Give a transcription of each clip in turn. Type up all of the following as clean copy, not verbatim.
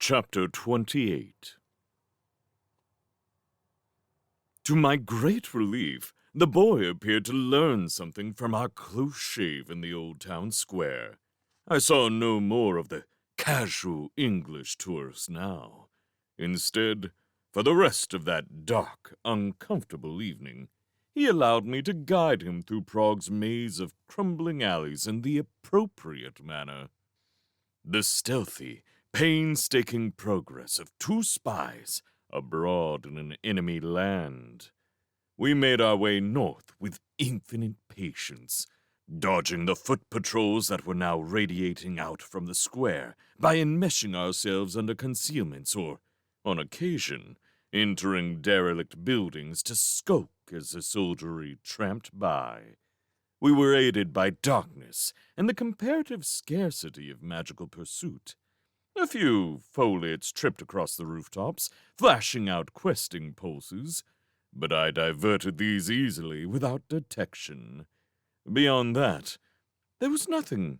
Chapter 28. To my great relief, the boy appeared to learn something from our close shave in the old town square. I saw no more of the casual English tourist now. Instead, for the rest of that dark, uncomfortable evening, he allowed me to guide him through Prague's maze of crumbling alleys in the appropriate manner. The stealthy, painstaking progress of two spies abroad in an enemy land. We made our way north with infinite patience, dodging the foot patrols that were now radiating out from the square by enmeshing ourselves under concealments or, on occasion, entering derelict buildings to skulk as the soldiery tramped by. We were aided by darkness and the comparative scarcity of magical pursuit. A few foliates tripped across the rooftops, flashing out questing pulses, but I diverted these easily without detection. Beyond that, there was nothing.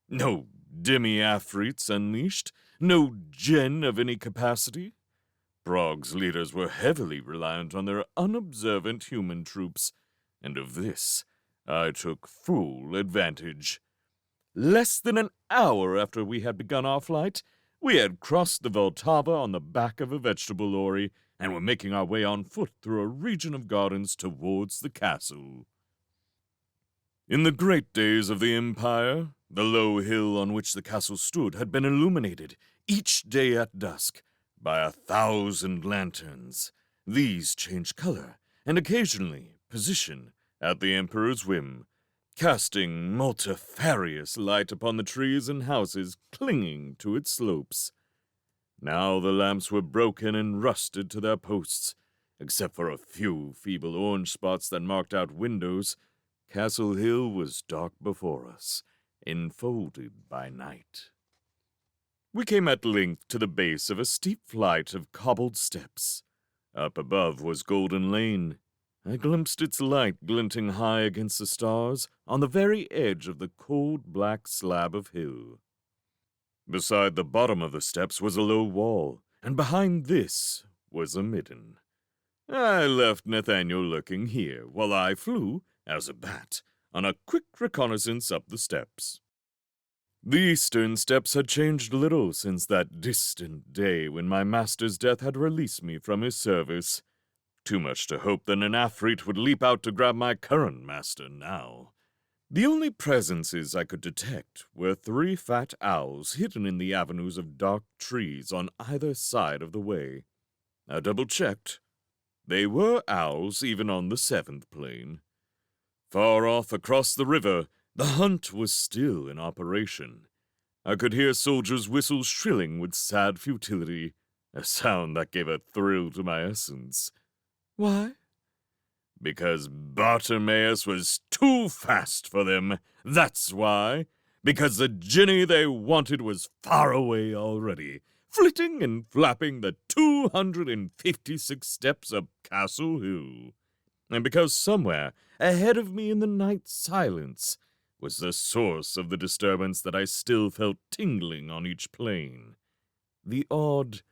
No demi-afrits unleashed, no djinn of any capacity. Prague's leaders were heavily reliant on their unobservant human troops, and of this I took full advantage. Less than an hour after we had begun our flight, we had crossed the Vltava on the back of a vegetable lorry and were making our way on foot through a region of gardens towards the castle. In the great days of the Empire, the low hill on which the castle stood had been illuminated each day at dusk by 1,000 lanterns. These changed color and occasionally position at the Emperor's whim, casting multifarious light upon the trees and houses clinging to its slopes. Now the lamps were broken and rusted to their posts. Except for a few feeble orange spots that marked out windows, Castle Hill was dark before us, enfolded by night. We came at length to the base of a steep flight of cobbled steps. Up above was Golden Lane. I glimpsed its light glinting high against the stars on the very edge of the cold black slab of hill. Beside the bottom of the steps was a low wall, and behind this was a midden. I left Nathaniel lurking here, while I flew, as a bat, on a quick reconnaissance up the steps. The eastern steps had changed little since that distant day when my master's death had released me from his service. Too much to hope that an Afrit would leap out to grab my current master now. The only presences I could detect were 3 fat owls hidden in the avenues of dark trees on either side of the way. I double-checked. They were owls even on the 7th plane. Far off across the river, the hunt was still in operation. I could hear soldiers' whistles shrilling with sad futility, a sound that gave a thrill to my essence. Why? Because Bartimaeus was too fast for them, that's why. Because the Jinny they wanted was far away already, flitting and flapping the 256 steps up Castle Hill. And because somewhere, ahead of me in the night silence, was the source of the disturbance that I still felt tingling on each plane. The odd,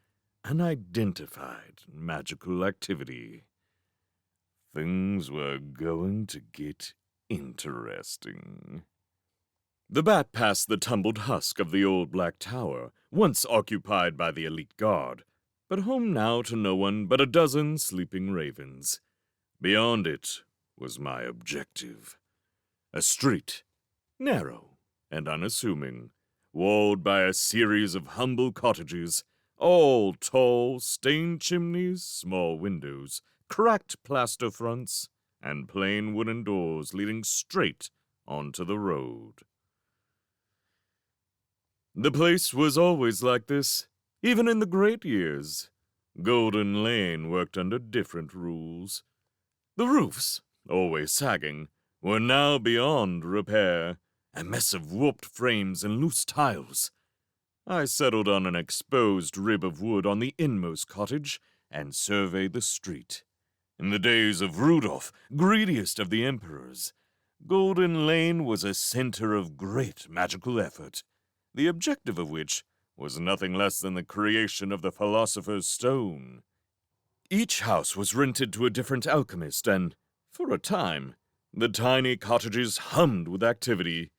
unidentified magical activity. Things were going to get interesting. The bat passed the tumbled husk of the old black tower, once occupied by the elite guard, but home now to no one but a dozen sleeping ravens. Beyond it was my objective. A street, narrow and unassuming, walled by a series of humble cottages, all tall, stained chimneys, small windows, cracked plaster fronts, and plain wooden doors leading straight onto the road. The place was always like this, even in the great years. Golden Lane worked under different rules. The roofs, always sagging, were now beyond repair, a mess of warped frames and loose tiles. I settled on an exposed rib of wood on the inmost cottage and surveyed the street. In the days of Rudolph, greediest of the emperors, Golden Lane was a center of great magical effort, the objective of which was nothing less than the creation of the Philosopher's Stone. Each house was rented to a different alchemist, and, for a time, the tiny cottages hummed with activity.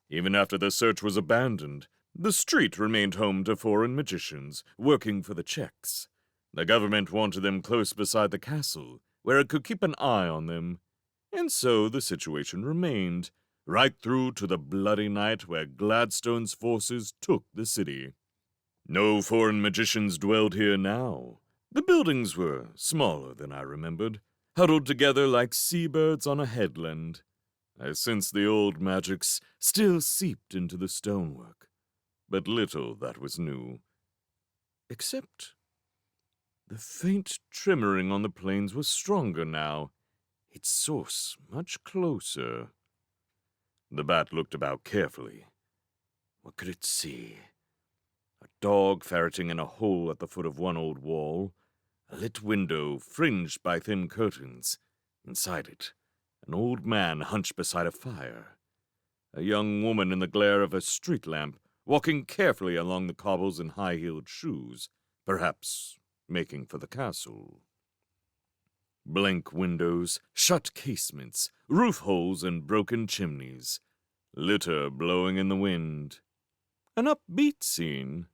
Even after the search was abandoned, the street remained home to foreign magicians working for the Czechs. The government wanted them close beside the castle, where it could keep an eye on them. And so the situation remained, right through to the bloody night where Gladstone's forces took the city. No foreign magicians dwelled here now. The buildings were smaller than I remembered, huddled together like seabirds on a headland. I sensed the old magics still seeped into the stonework, but little that was new. Except the faint tremoring on the plains was stronger now, its source much closer. The bat looked about carefully. What could it see? A dog ferreting in a hole at the foot of one old wall, a lit window fringed by thin curtains. Inside it, an old man hunched beside a fire. A young woman in the glare of a street lamp, walking carefully along the cobbles in high-heeled shoes, perhaps making for the castle. Blank windows, shut casements, roof holes and broken chimneys, litter blowing in the wind. An upbeat scene.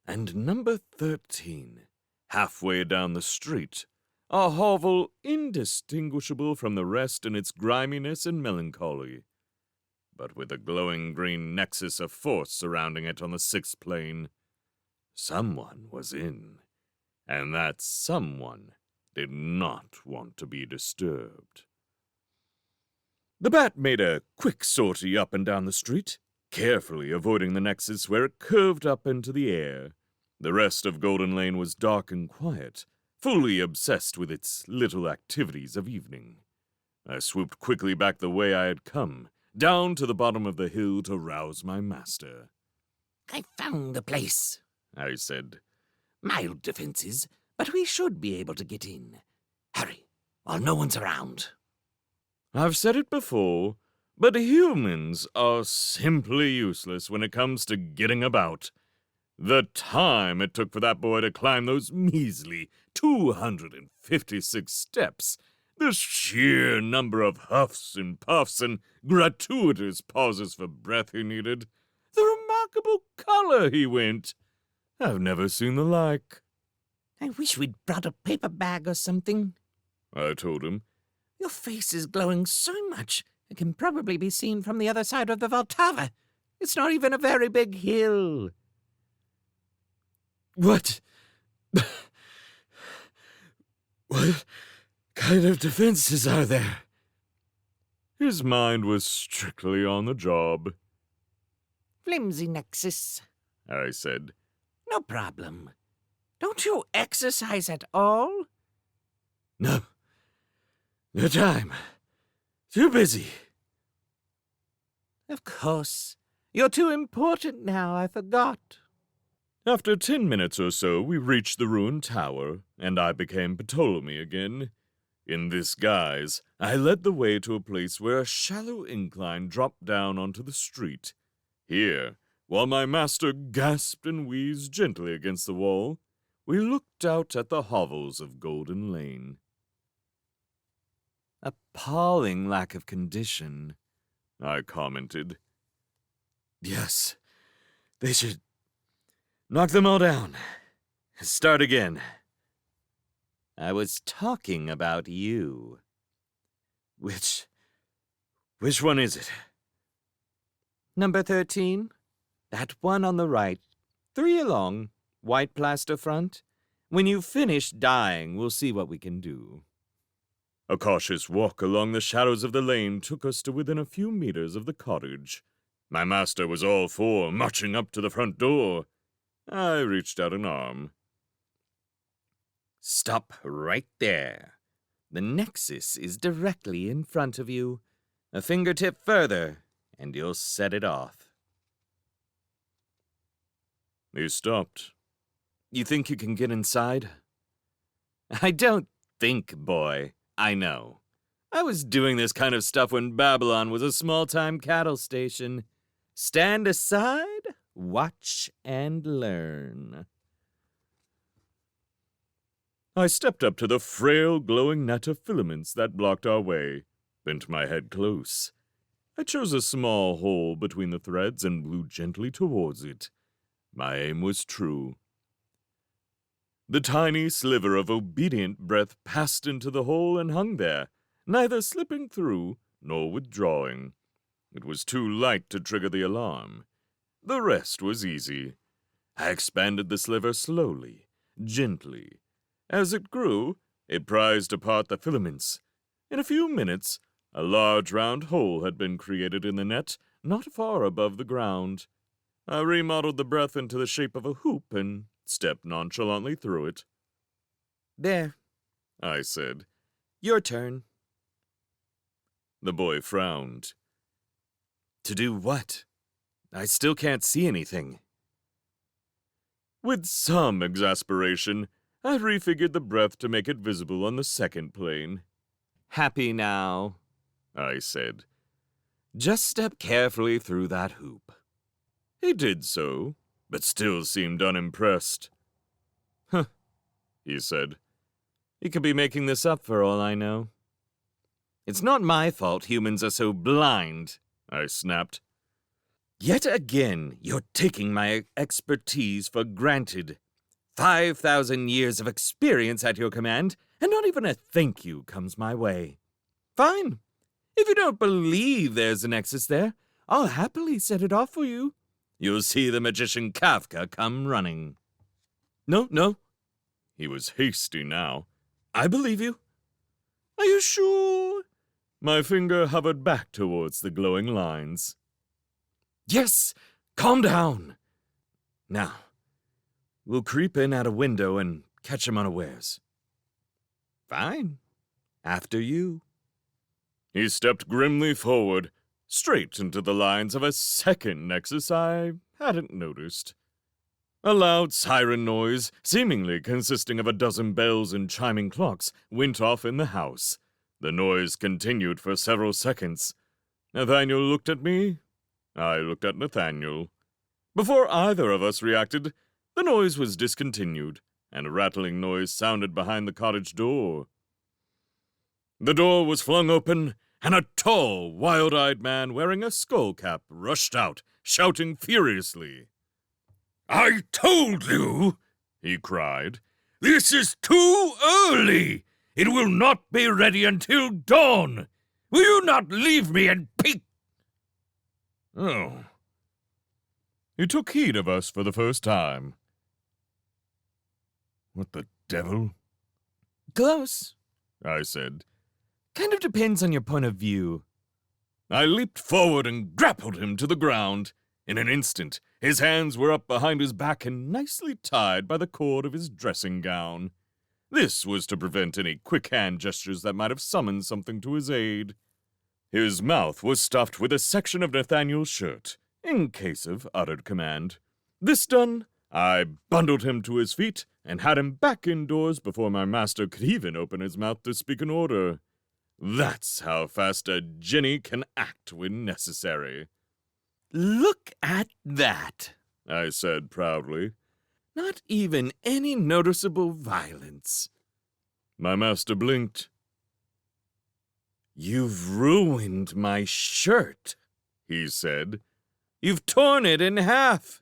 And number 13, halfway down the street, a hovel indistinguishable from the rest in its griminess and melancholy, but with a glowing green nexus of force surrounding it on the sixth plane. Someone was in, and that someone did not want to be disturbed. The bat made a quick sortie up and down the street, carefully avoiding the nexus where it curved up into the air. The rest of Golden Lane was dark and quiet, fully obsessed with its little activities of evening. I swooped quickly back the way I had come, down to the bottom of the hill to rouse my master. "I found the place," I said. "Mild defenses, but we should be able to get in. Hurry, while no one's around." I've said it before, but humans are simply useless when it comes to getting about. The time it took for that boy to climb those measly 256 steps, the sheer number of huffs and puffs and gratuitous pauses for breath he needed, the remarkable color he went. I've never seen the like. "I wish we'd brought a paper bag or something," I told him. "Your face is glowing so much it can probably be seen from the other side of the Vltava. It's not even a very big hill." What kind of defenses are there? His mind was strictly on the job. "Flimsy nexus," I said. "No problem. Don't you exercise at all?" No time. Too busy. "Of course. You're too important now, I forgot." After 10 minutes or so, we reached the ruined tower, and I became Ptolemy again. In this guise, I led the way to a place where a shallow incline dropped down onto the street. Here, while my master gasped and wheezed gently against the wall, we looked out at the hovels of Golden Lane. Appalling lack of condition, I commented. Yes, they should knock them all down. Start again. I was talking about you. Which one is it? Number 13. That one on the right. 3 along, white plaster front. When you finish dying, we'll see what we can do. A cautious walk along the shadows of the lane took us to within a few meters of the cottage. My master was all for marching up to the front door. I reached out an arm. Stop right there. The nexus is directly in front of you. A fingertip further, and you'll set it off. He stopped. You think you can get inside? I don't think, boy. I know. I was doing this kind of stuff when Babylon was a small-time cattle station. Stand aside, Watch and learn. I stepped up to the frail, glowing net of filaments that blocked our way, bent my head close. I chose a small hole between the threads and blew gently towards it. My aim was true. The tiny sliver of obedient breath passed into the hole and hung there, neither slipping through nor withdrawing. It was too light to trigger the alarm. The rest was easy. I expanded the sliver slowly, gently. As it grew, it prized apart the filaments. In a few minutes, a large round hole had been created in the net, not far above the ground. I remodeled the breath into the shape of a hoop and stepped nonchalantly through it. There, I said. your turn. The boy frowned. To do what? I still can't see anything. With some exasperation, I refigured the breath to make it visible on the second plane. Happy now, I said. Just step carefully through that hoop. He did so, but still seemed unimpressed. Huh, he said. He could be making this up for all I know. It's not my fault humans are so blind, I snapped. Yet again, you're taking my expertise for granted. 5,000 years of experience at your command, and not even a thank you comes my way. Fine. If you don't believe there's a nexus there, I'll happily set it off for you. You'll see the magician Kavka come running. No. He was hasty now. I believe you. Are you sure? My finger hovered back towards the glowing lines. Yes, calm down. Now, we'll creep in at a window and catch him unawares. Fine. After you. He stepped grimly forward, straight into the lines of a second nexus I hadn't noticed. A loud siren noise, seemingly consisting of a dozen bells and chiming clocks, went off in the house. The noise continued for several seconds. Nathaniel looked at me. I looked at Nathaniel. Before either of us reacted, the noise was discontinued, and a rattling noise sounded behind the cottage door. The door was flung open, and a tall, wild-eyed man wearing a skull cap rushed out, shouting furiously. "I told you," he cried, "this is too early! It will not be ready until dawn! Will you not leave me in peace?" Oh. He took heed of us for the first time. What the devil? Close, I said. Kind of depends on your point of view. I leaped forward and grappled him to the ground. In an instant, his hands were up behind his back and nicely tied by the cord of his dressing gown. This was to prevent any quick hand gestures that might have summoned something to his aid. His mouth was stuffed with a section of Nathaniel's shirt, in case of uttered command. This done, I bundled him to his feet and had him back indoors before my master could even open his mouth to speak an order. That's how fast a Jinny can act when necessary. Look at that, I said proudly. Not even any noticeable violence. My master blinked. You've ruined my shirt, he said. You've torn it in half.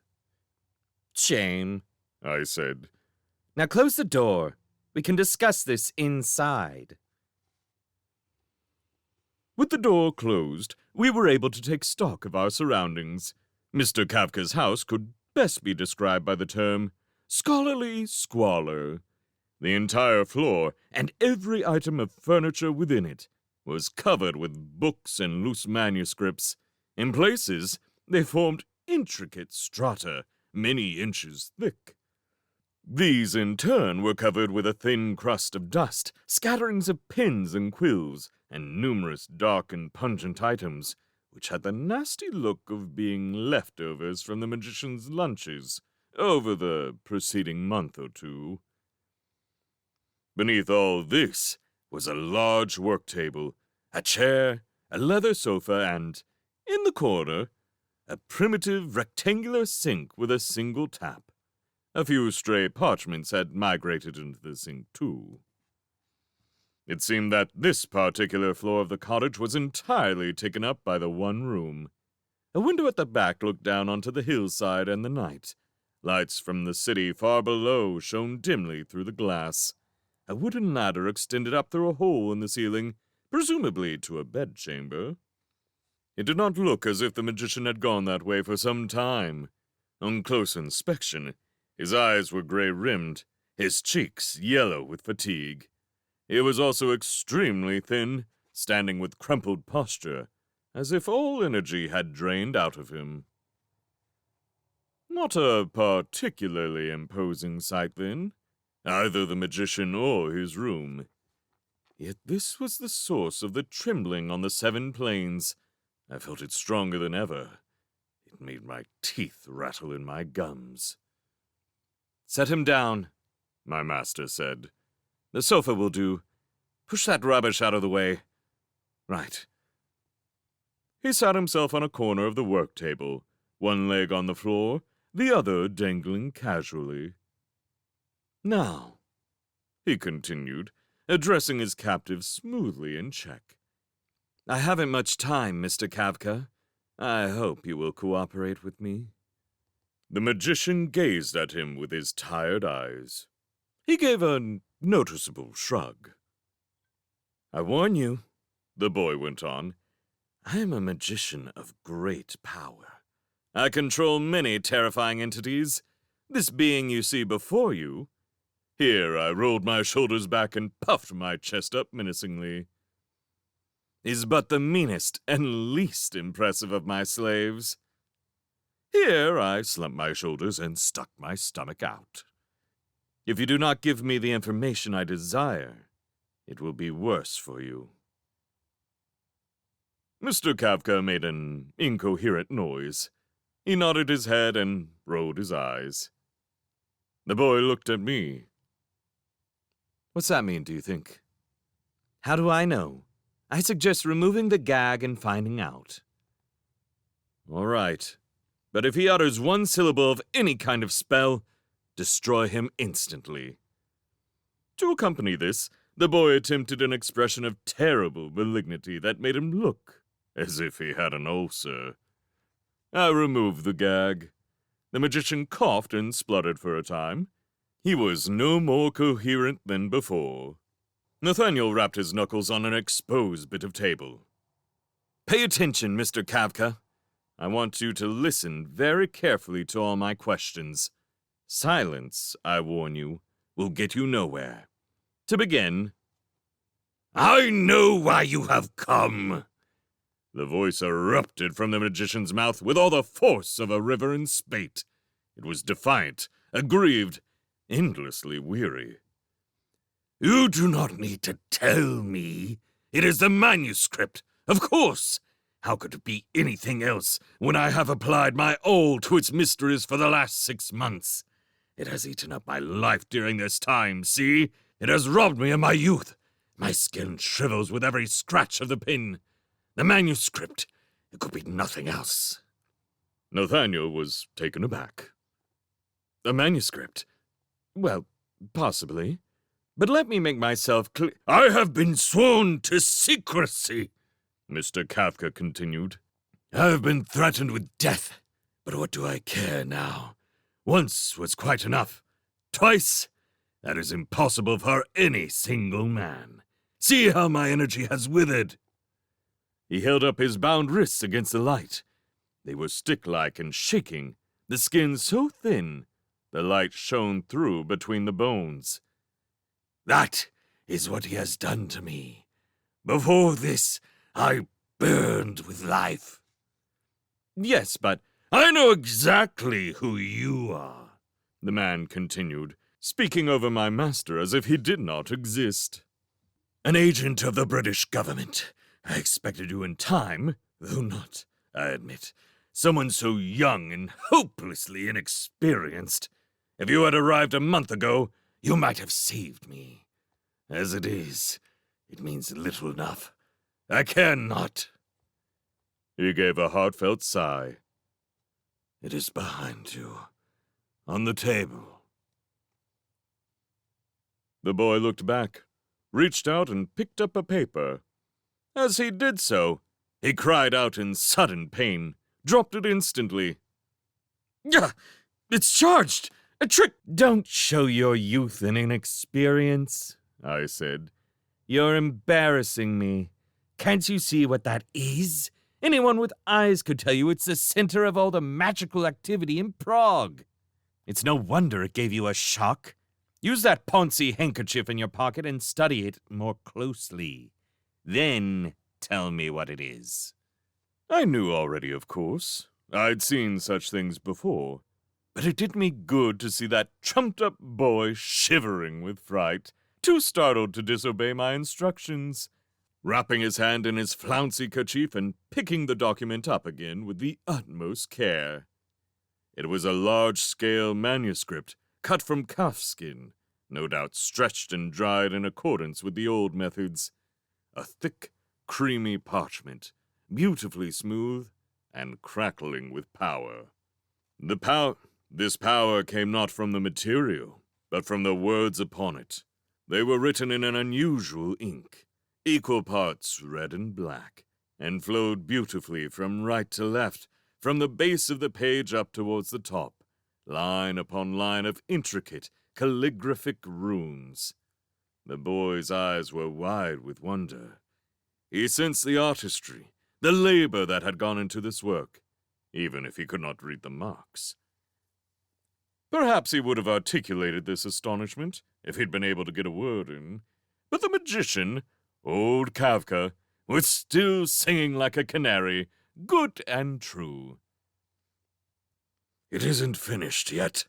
Shame, I said. Now close the door. We can discuss this inside. With the door closed, we were able to take stock of our surroundings. Mr. Kavka's house could best be described by the term scholarly squalor. The entire floor, and every item of furniture within it, was covered with books and loose manuscripts. In places, they formed intricate strata, many inches thick. These, in turn, were covered with a thin crust of dust, scatterings of pens and quills, and numerous dark and pungent items, which had the nasty look of being leftovers from the magician's lunches over the preceding month or two. Beneath all this was a large work table, a chair, a leather sofa, and, in the corner, a primitive rectangular sink with a single tap. A few stray parchments had migrated into the sink, too. It seemed that this particular floor of the cottage was entirely taken up by the one room. A window at the back looked down onto the hillside and the night. Lights from the city far below shone dimly through the glass. A wooden ladder extended up through a hole in the ceiling, presumably to a bedchamber. It did not look as if the magician had gone that way for some time. On close inspection, his eyes were gray-rimmed, his cheeks yellow with fatigue. He was also extremely thin, standing with crumpled posture, as if all energy had drained out of him. Not a particularly imposing sight, then, either the magician or his room. Yet this was the source of the trembling on the 7 planes. I felt it stronger than ever. It made my teeth rattle in my gums. "Set him down," my master said. "The sofa will do. Push that rubbish out of the way. Right." He sat himself on a corner of the work table, one leg on the floor, the other dangling casually. "Now," he continued, addressing his captive smoothly in check. "I haven't much time, Mr. Kavka. I hope you will cooperate with me." The magician gazed at him with his tired eyes. He gave a noticeable shrug. "I warn you," the boy went on, "I am a magician of great power. I control many terrifying entities. This being you see before you—" Here I rolled my shoulders back and puffed my chest up menacingly. "Is but the meanest and least impressive of my slaves." Here I slumped my shoulders and stuck my stomach out. "If you do not give me the information I desire, it will be worse for you." Mr. Kavka made an incoherent noise. He nodded his head and rolled his eyes. The boy looked at me. "What's that mean, do you think?" "How do I know? I suggest removing the gag and finding out." "All right. But if he utters one syllable of any kind of spell, destroy him instantly." To accompany this, the boy attempted an expression of terrible malignity that made him look as if he had an ulcer. I removed the gag. The magician coughed and spluttered for a time. He was no more coherent than before. Nathaniel rapped his knuckles on an exposed bit of table. "Pay attention, Mr. Kavka. I want you to listen very carefully to all my questions. Silence, I warn you, will get you nowhere. To begin—" "I know why you have come!" The voice erupted from the magician's mouth with all the force of a river in spate. It was defiant, aggrieved, endlessly weary. "You do not need to tell me. It is the manuscript, of course. How could it be anything else when I have applied my all to its mysteries for the last 6 months? It has eaten up my life during this time, see? It has robbed me of my youth. My skin shrivels with every scratch of the pen. The manuscript, it could be nothing else." Nathaniel was taken aback. "A manuscript? Well, possibly. But let me make myself clear—" "I have been sworn to secrecy," Mr. Kavka continued. "I have been threatened with death, but what do I care now? Once was quite enough. Twice? That is impossible for any single man. See how my energy has withered." He held up his bound wrists against the light. They were stick-like and shaking, the skin so thin the light shone through between the bones. "That is what he has done to me. Before this, I burned with life." "Yes, but—" "I know exactly who you are," the man continued, speaking over my master as if he did not exist. "An agent of the British government. I expected you in time, though not, I admit. Someone so young and hopelessly inexperienced. If you had arrived a month ago, you might have saved me. As it is, it means little enough. I care not." He gave a heartfelt sigh. It is behind you, on the table. The boy looked back, reached out and picked up a paper. As he did so, he cried out in sudden pain, dropped it instantly. Gah! It's charged! A trick! Don't show your youth and inexperience, I said. You're embarrassing me. Can't you see what that is? Anyone with eyes could tell you it's the center of all the magical activity in Prague. It's no wonder it gave you a shock. Use that Ponzi handkerchief in your pocket and study it more closely. Then tell me what it is. I knew already, of course. I'd seen such things before. But it did me good to see that trumped-up boy shivering with fright, too startled to disobey my instructions, wrapping his hand in his flouncy kerchief and picking the document up again with the utmost care. It was a large-scale manuscript, cut from calfskin, no doubt stretched and dried in accordance with the old methods. A thick, creamy parchment, beautifully smooth and crackling with power. This power came not from the material, but from the words upon it. They were written in an unusual ink, equal parts red and black, and flowed beautifully from right to left, from the base of the page up towards the top, line upon line of intricate, calligraphic runes. The boy's eyes were wide with wonder. He sensed the artistry, the labor that had gone into this work, even if he could not read the marks. Perhaps he would have articulated this astonishment if he'd been able to get a word in, but the magician, old Kavka, was still singing like a canary, good and true. "It isn't finished yet,"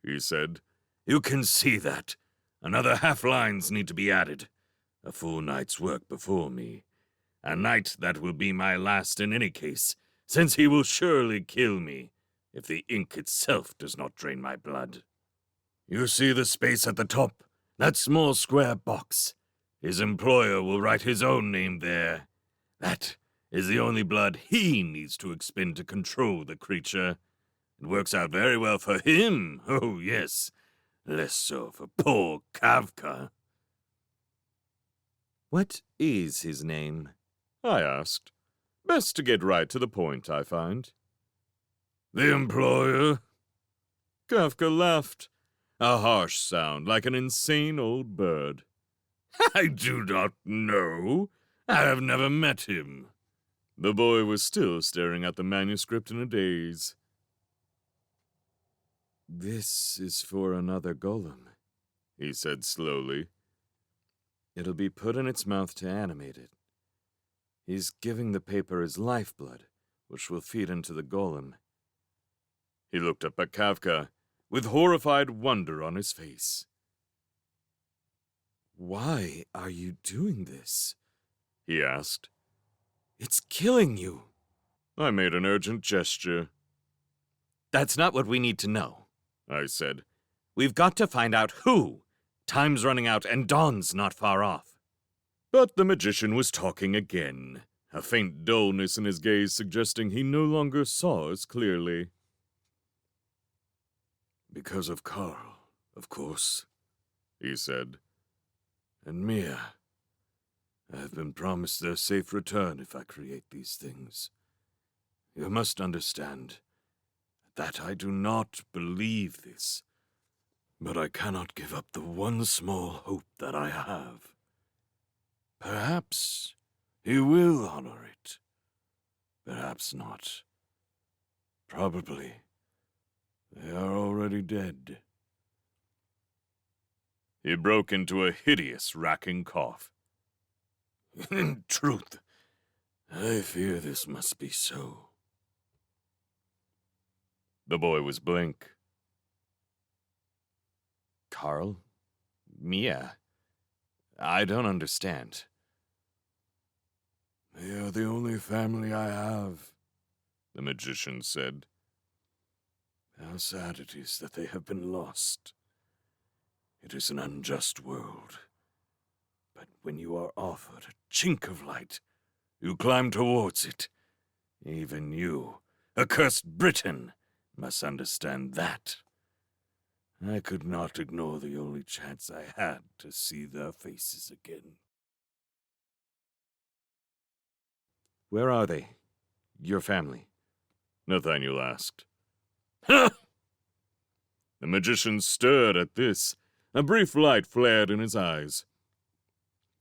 he said. "You can see that. Another half lines need to be added. A full night's work before me. A night that will be my last in any case, since he will surely kill me if the ink itself does not drain my blood. You see the space at the top? That small square box. His employer will write his own name there. That is the only blood he needs to expend to control the creature. It works out very well for him, oh yes. Less so for poor Kavka." What is his name? I asked. Best to get right to the point, I find. "The employer?" Kafka laughed, a harsh sound like an insane old bird. "I do not know. I have never met him." The boy was still staring at the manuscript in a daze. This is for another golem, he said slowly. It'll be put in its mouth to animate it. He's giving the paper his lifeblood, which will feed into the golem. He looked up at Kafka, with horrified wonder on his face. "Why are you doing this?" he asked. "It's killing you." I made an urgent gesture. "That's not what we need to know," I said. "We've got to find out who. Time's running out and dawn's not far off." But the magician was talking again, a faint dullness in his gaze suggesting he no longer saw us clearly. "Because of Karl, of course," he said. "And Mia. I have been promised their safe return if I create these things. You must understand that I do not believe this, but I cannot give up the one small hope that I have. Perhaps he will honor it. Perhaps not. Probably they are already dead." He broke into a hideous, racking cough. "In truth, I fear this must be so." The boy was blank. "Karl? Mia? I don't understand." "They are the only family I have," the magician said. "How sad it is that they have been lost. It is an unjust world. But when you are offered a chink of light, you climb towards it. Even you, accursed Briton, must understand that. I could not ignore the only chance I had to see their faces again. Where are they? Your family? Nathaniel asked. Ha! The magician stirred at this. A brief light flared in his eyes.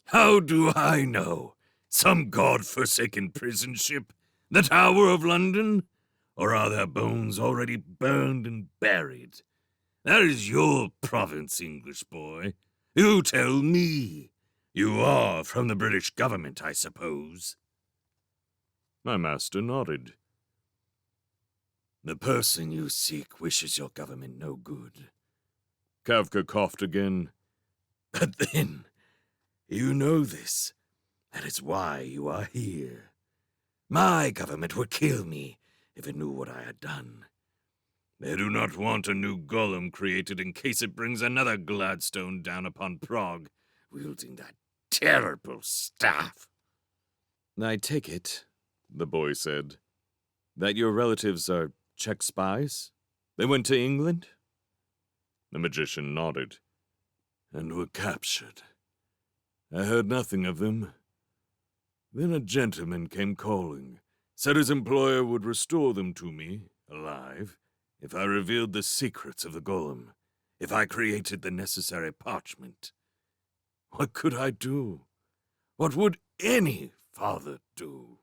How do I know? Some god-forsaken prison ship? The Tower of London? Or are their bones already burned and buried? That is your province, English boy. You tell me. You are from the British government, I suppose. My master nodded. The person you seek wishes your government no good. Kavka coughed again. But then, you know this. That is why you are here. My government would kill me if it knew what I had done. They do not want a new golem created in case it brings another Gladstone down upon Prague, wielding that terrible staff. I take it, the boy said, that your relatives are Czech spies? They went to England? The magician nodded. And were captured. I heard nothing of them. Then a gentleman came calling, said his employer would restore them to me, alive, if I revealed the secrets of the golem, if I created the necessary parchment. What could I do? What would any father do?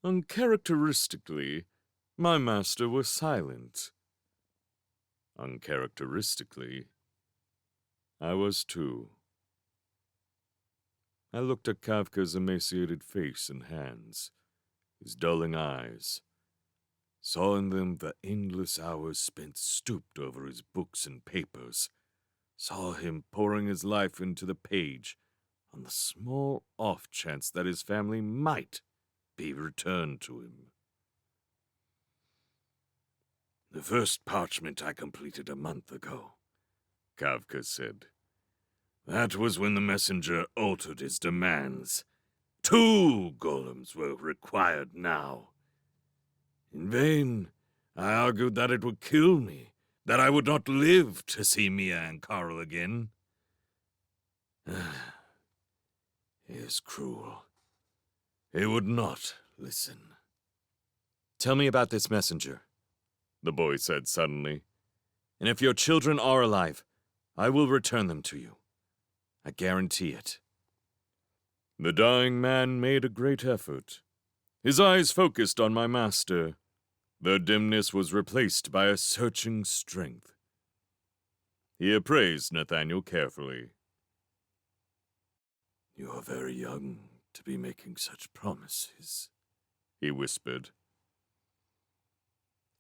Uncharacteristically, my master was silent. Uncharacteristically, I was too. I looked at Kavka's emaciated face and hands, his dulling eyes, saw in them the endless hours spent stooped over his books and papers, saw him pouring his life into the page on the small off chance that his family might be returned to him. The first parchment I completed a month ago, Kavka said. That was when the messenger altered his demands. 2 golems were required now. In vain, I argued that it would kill me, that I would not live to see Mia and Carl again. He is cruel. He would not listen. Tell me about this messenger, the boy said suddenly. And if your children are alive, I will return them to you. I guarantee it. The dying man made a great effort. His eyes focused on my master. Their dimness was replaced by a searching strength. He appraised Nathaniel carefully. You are very young to be making such promises, he whispered.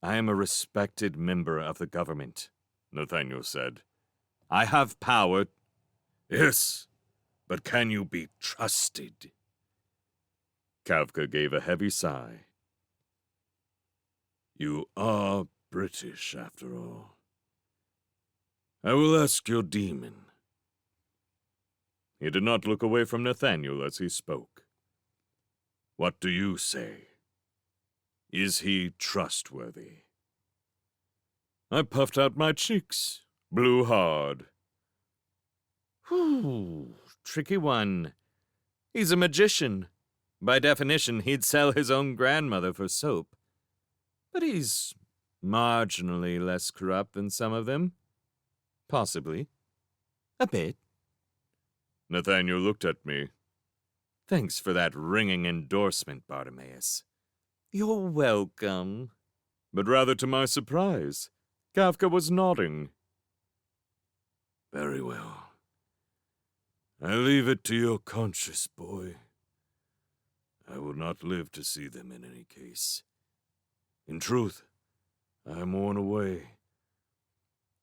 I am a respected member of the government, Nathaniel said. I have power. Yes, but can you be trusted? Kavka gave a heavy sigh. You are British, after all. I will ask your demon. He did not look away from Nathaniel as he spoke. What do you say? Is he trustworthy? I puffed out my cheeks, blew hard. Whew, tricky one. He's a magician. By definition, he'd sell his own grandmother for soap. But he's marginally less corrupt than some of them. Possibly. A bit. Nathaniel looked at me. Thanks for that ringing endorsement, Bartimaeus. You're welcome. But rather to my surprise, Kavka was nodding. Very well. I leave it to your conscience, boy. I will not live to see them in any case. In truth, I am worn away.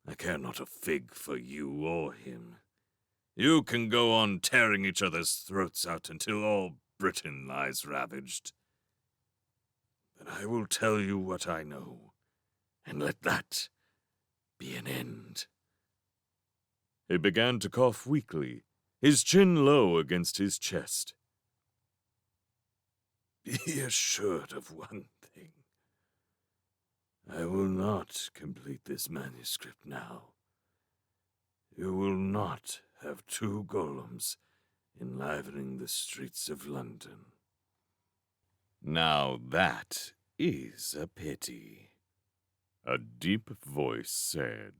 I care not a fig for you or him. You can go on tearing each other's throats out until all Britain lies ravaged. But I will tell you what I know, and let that be an end. He began to cough weakly, his chin low against his chest. Be assured of one thing. I will not complete this manuscript now. You will not have two golems enlivening the streets of London. Now that is a pity, a deep voice said.